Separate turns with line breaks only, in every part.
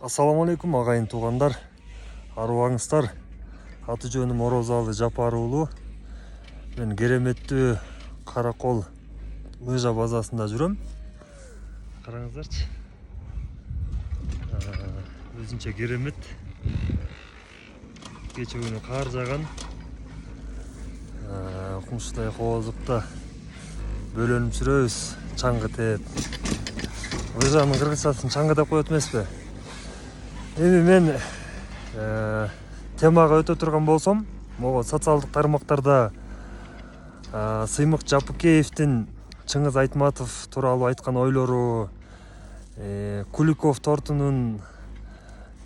Ассаламу алейкум агайын туугандар, арыбаңыздар. Аты жөнүм Орозалы Жапар уулу. Мен кереметтүү Каракол лыжа базасында жүрөм. Караңыздарчы. Өзүнчө керемет. Кече күнү кар жаган. Кумшутай кооздукта бөлөнүп жүрөбүз, чаңгы тээп. Лыжанын кыргызчасын чаңгы деп коет эмеспи? Эми мен темага өтө турган болсом, могу социалдык тармактарда Сыймык Жапыкеевдин Чыңгыз Айтматов тууралуу айткан ойлору, Куликов тортунун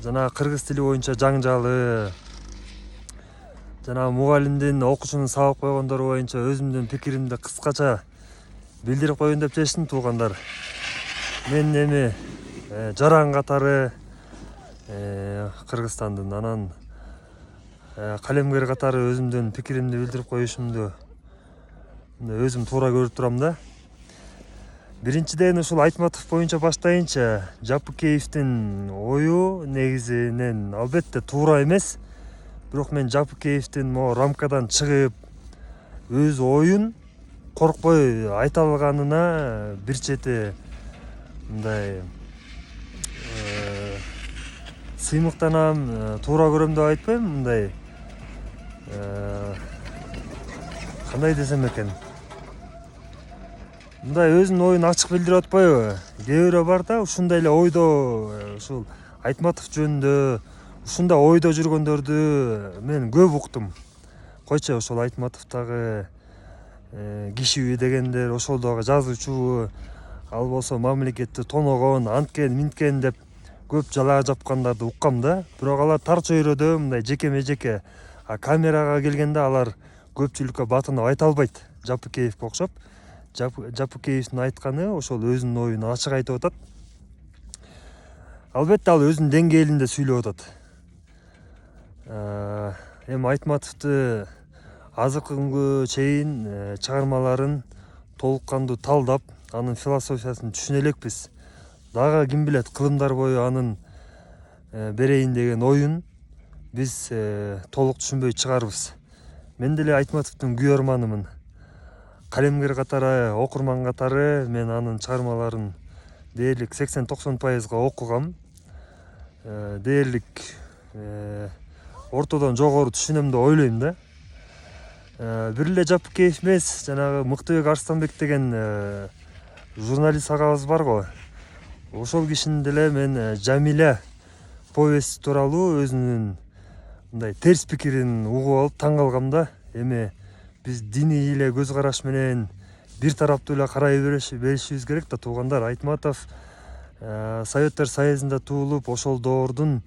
жана кыргыз тили боюнча жаңжалы, жана мугалимдин окуучунун сабак койгондору боюнча өзүмдүн пикиримди кыскача билдирип коеюн деп чечтим туугандар. Мен эми жаран катары Кыргызстандын, анан калемгер катары өзүмдүн пикиримди билдирип коюшумду өзүм туура көрүп турам да. Биринчиден ушул Айтматов боюнча баштайынча, Жапыкеевдин ою негизинен албетте туура эмес. Бирок мен Жапыкеевдин могу рамкадан чыгып, өз оюн коркпой айта алганына бир чети мындай сыймыктанам, туура көрөм деп айтпайм, мындай кандай десем экен, мындай өзүнүн оюн ачык билдирип атпайбы? Кээ бирөө бар да, ушундай эле ойдо, ушул Айтматов жөнүндө ушундай ойдо жүргөндөрдү мен көп уктум. Койчу, ошол Айтматовдагы кишиби дегендер, ошол дагы жазуучубу, ал болсо мамлекетти тоногон, анткен, минткен деп көп жалаа жапкандарды уккам да. Бирок алар тар чөйрөдө мындай жеке, а камерага келгенде алар көпчүлүккө батынып айта албайт. Жапыкеевге окшоп. Жапыкеевдин айтканы ошол өзүнүн оюн ачык айтып атат. Албетте ал өзүнүн деңгээлинде сүйлөп атат. Эми Айтматовду азыркы күнгө чейин чыгармаларын толук кандуу талдап, анын философиясын түшүнө элекпиз. Дагы ким билет, кылымдар бою анын берейин деген оюн биз толук түшүнбөй чыгарбыз. Мен деле Айтматовдун күйөрманымын. Калемгер катары, окурман катары мен анын чыгармаларын дээрлик 80-90% окугам. Дээрлик ортодон жогору түшүнөм деп ойлойм да. Бир эле Жапыкеев эмес, жанагы Мыктыбек Арстанбек деген журналист агабыз бар го. Ошол кишинин деле мен Жамиля повесть тууралуу өзүнүн мындай терс пикирин угуп алып таң калгам да. Эми биз диний эле көз караш менен бир тараптуу эле карай беришибиз керек да туугандар. Айтматов Советтер Союзунда туулуп, ошол доордун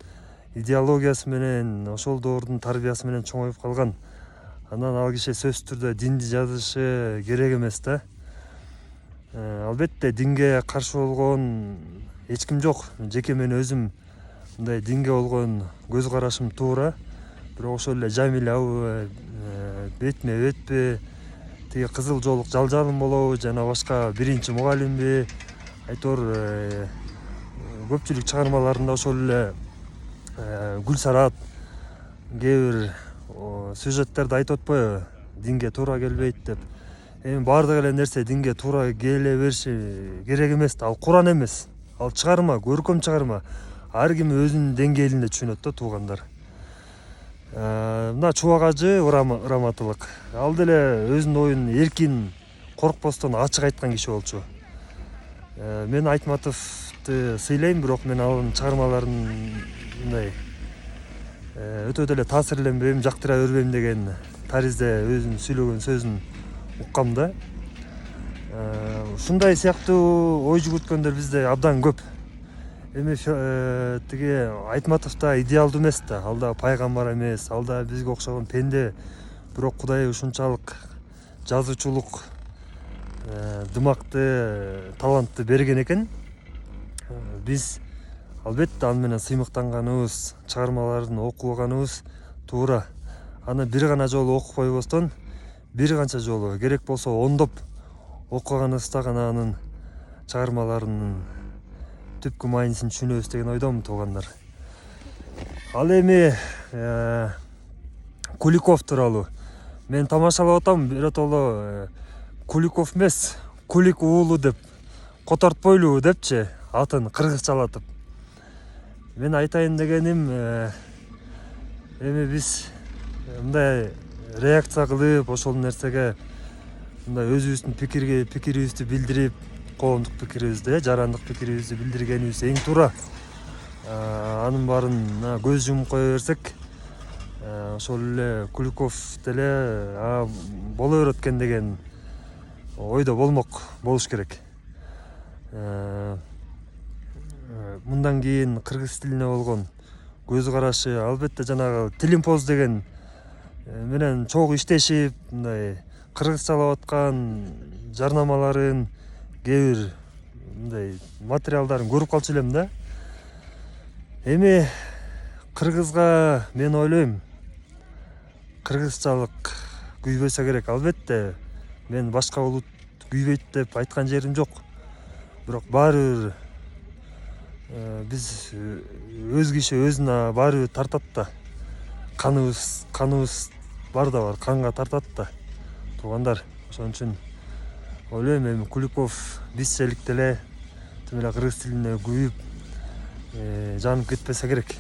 идеологиясы менен, ошол доордун тарбиясы менен чоңоюп калган. Анан ал киши сөзсүз түрдө динди жазышы керек эмес да. Албетте динге каршы болгон эч ким жок. Жеке мен өзүм мындай динге болгон көз карашым туура. Бирок ошол эле Жамилябы, бетме бетпи, тиги кызыл жолук жалжалым болобу, жана башка биринчи мугалимби, айтор көпчүлүк чыгармаларында ошол эле Гүлсарат кээ бир сюжеттерди айтып атпайбы, динге туура келбейт деп. Эми баардык эле нерсе динге туура келе бериши керек эмес да. Ал Куран эмес, ал чыгарма, көркөм чыгарма. Ар ким өзүнүн деңгээлинде түшүнөт да туугандар. Мына Чубак ажы ыраматылык. Ал деле өзүнүн оюн эркин, коркпостон ачык айткан киши болчу. Мен Айтматовду сыйлайм, бирок мен анын чыгармаларын мындай өтө деле таасирленбейм, жактыра бербейм деген таризде өзүнүн сүйлөгөн сөзүн уккам да. Ушундай сыяктуу ой жүгүрткөндөр бизде абдан көп. Эми тиги Айтматов да идеалдуу эмес да, ал да пайгамбар эмес, ал да бизге окшогон пенде. Бирок Кудай ушунчалык жазуучулук дымакты, талантты берген экен. Биз албетте аны менен сыймыктанганыбыз, чыгармаларын окуганыбыз туура. Аны бир гана жолу окуп койбостон, бир канча жолу, керек болсо ондоп окуганыбызда гана анын чыгармаларынын түпкү маанисин түшүнөбүз деген ойдомун туугандар. Ал эми Куликов тууралуу мен тамашалап атам, биротоло Куликов эмес, Кулик уулу деп котортпойлу депчи, атын кыргызчалатып. Мен айтайын дегеним, эми биз мындай реакция кылып, ошол нерсеге мындай өзүбүздүн пикирибизди билдирип, коомдук пикирибизди, жарандык пикирибизди билдиргенибиз эң туура. Анын баарын көз жумуп кое берсек, ошол эле Куликов деле боло берет экен деген ойдо болуш керек. Мындан кийин кыргыз тилине болгон көз карашы албетте жанагы Тилимпоз деген менен чогуу иштешип, мындай кыргызчалап аткан жарнамаларын, кээ бир мындай материалдарын көрүп калчу элем да. Эми кыргызга мен ойлойм, кыргызчалык күйбөсө керек. Албетте мен башка улут күйбөйт деп айткан жерим жок. Бирок баары бир биз өз киши өзүнө баары бир тартат да. Каныбыз бар да бар, канга тартат да туугандар. Ошон үчүн ойлойм, эми Куликов бизчелик деле тим эле кыргыз тилине күйүп жанып кетпесе керек.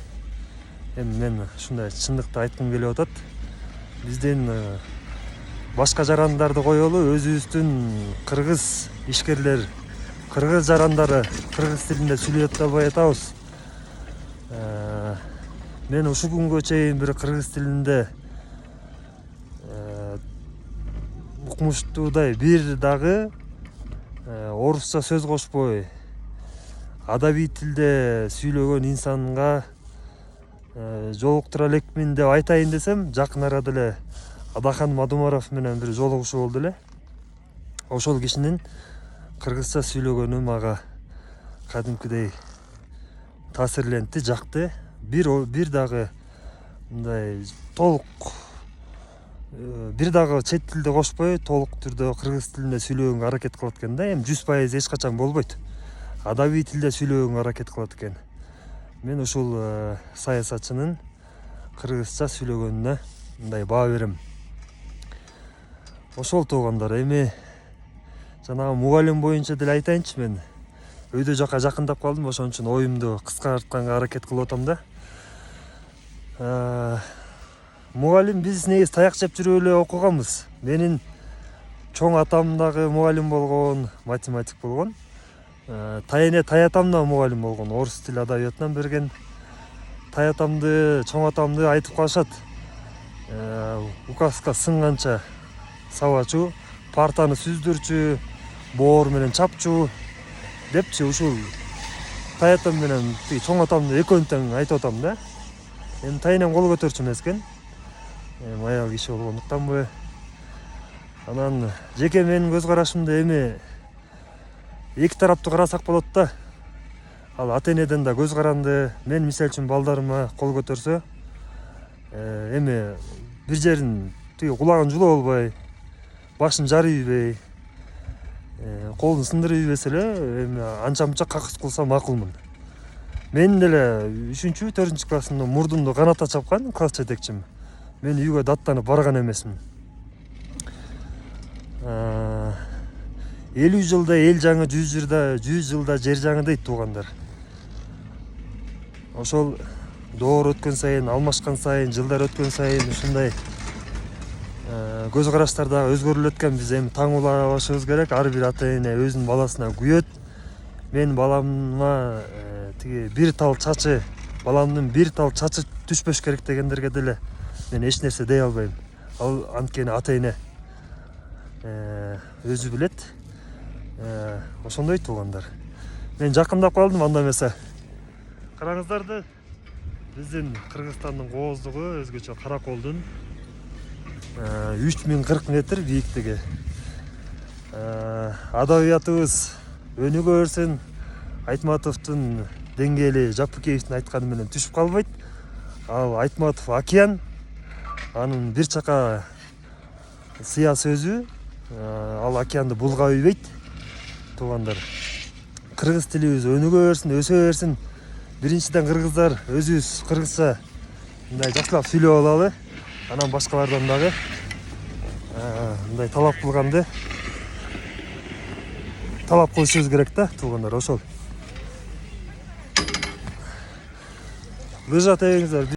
Эми мен ушундай чындыкты айткым келип атат. Биздин башка жарандарды коелу, өзүбүздүн кыргыз ишкерлер, кыргыз жарандары кыргыз тилинде сүйлөп атпай атабыз. Мен ушул күнгө чейин бир кыргыз тилинде укмуштуудай бир дагы орусча сөз кошпой, адабий тилде сүйлөгөн инсанга жолуктура элекмин деп айтайын десем, жакын арада эле Адахан Мадумаров менен бир жолугушуу болду эле. Ошол кишинин кыргызча сүйлөгөнү мага кадимкидей таасирлентти, жакты. Бир дагы мындай толук бир дагы чет тилде кошпой, толук түрдө кыргыз тилинде сүйлөгөнгө аракет кылат экен да. Эми 100% эч качан болбойт. Адабий тилде сүйлөгөнгө аракет кылат экен. Мен ушул саясатчынын кыргызча сүйлөгөнүнө мындай баа берем. Ошол туугандар, эми жанагы мугалим боюнча деле айтайынчы, мен өйдө жака жакындап калдым, ошон үчүн оюмду кыскартканга аракет кылып атам да. Мугалим биз негизи таяк жеп жүрүп эле окуганбыз. Менин чоң атам дагы мугалим болгон, математик болгон. Таятам да мугалим болгон, орус тили адабиятынан берген. Таятамды, чоң атамды айтып калышат. Указга сыңганча сабачу, партаны сүздүрчү, боор менен чапчу депчи. Ушул таятам менен чоң атамды экөөнү тең айтып атам да. Эми тайынем кол көтөрчү эмес экен. Аял киши болгондуктанбы. Анан жеке менин көз карашымды эми эки тараптуу карасак болот да. Ал ата-энеден да көз каранды. Мен мисалы үчүн балдарыма кол көтөрсө, эми бир жерин кулагын жулап албай, башын жарып ийбей, колун сындырып ийбесе эле, эми анча мынча какыс кылса макулмун. Мен деле 3-4 классымда мурдумду канатта чапкан класс жетекчим. Мен үйгө даттанып барган эмесмин. 50 жылда эл жаңы, 100 жылда жер жаңы дейт туугандар. Ошол доор өткөн сайын, алмашкан сайын, жылдар өткөн сайын ушундай көз караштар да өзгөрүлөт экен. Биз эми таң улабашыбыз керек. Ар бир ата-эне өзүнүн баласына күйөт. Мен баламга бир тал чачы, баламдын бир тал чачы түшпөш керек дегендерге деле мен эч нерсе дей албайм. Ал анткени ата-эне өзү билет. Ошондой туугандар. Мен жакындап калдым анда эмесе. Караңыздарды, биздин Кыргызстандын кооздугу өзгөчө Караколдун 3040 метр бийиктиги. Адабиятыбыз өнүгө берсин. Айтматовдун деңгээли Жапыкеевдин айтканы менен түшүп калбайт. Ал Айтматов океан, анын бир чака сыя сөзү ал океанды булгап ийбейт туугандар. кыргыз тилибиз өнүгө берсин, өсө берсин. Биринчиден кыргыздар өзүбүз кыргызча мындай жакшылап сүйлөп алалы. Анан башкалардан дагы мындай талап кылганды талап кылышыбыз керек да, туугандар, ошол. Лыжа тебеңиздер.